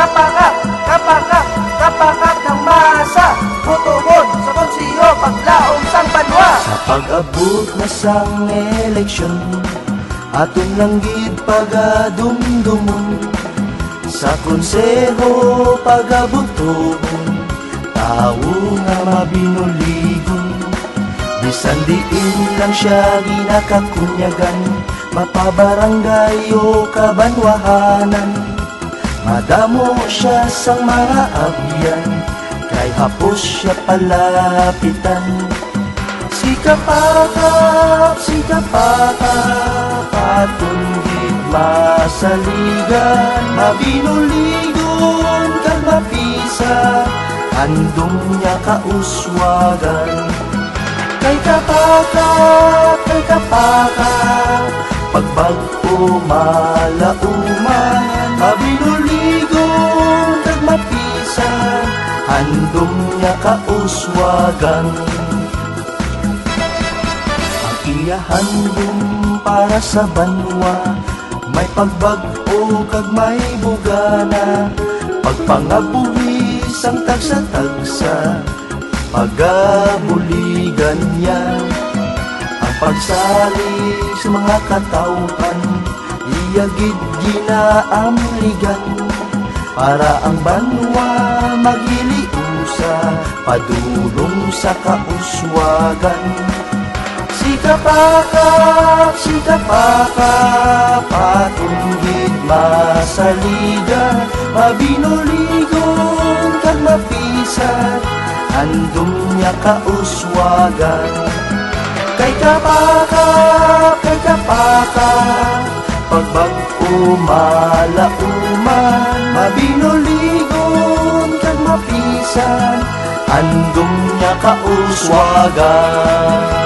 kapakak, kapakak, kapakak ng masa, butubod sa konsiyo, paglaom sang banwa. Sa pag-abot na sang eleksyon, aton lang gid pagadumdumon, sa konseho pagabutobon, tao nga mabinuligon. Bisan diin lang siya ginakakunyagan, mapabarangay o kabanwahanan, madamo siya sang mga abyan, kay hapos siya palapitan. Sikapakap, sikapakap, aton gid masaligan, mabinuligon kag mapisa, andong niya kauswagan. Kay kapakap, kay kapakap, pagbag-o malauman, mabinuligon kag mapisan, andong niya kauswagan. Ang iyahandom para sa banwa, may pagbag-o kag may bugana, pagpangabuhis ang tagsa-tagsa, pagabuligan niya. Ang pagsali sa mga katawhan, iyagid ginaamligan, para ang banwa magiliusa, padulong sa kauswagan. Sikapakap, sikapakap, aton gid masaligan, mabinuligon kag mapisan, andong niya kauswagan. Kay kapakap, kay kapakap, pagbag-o malauman, mabinuligon kag mapisan, andong niya kauswagan.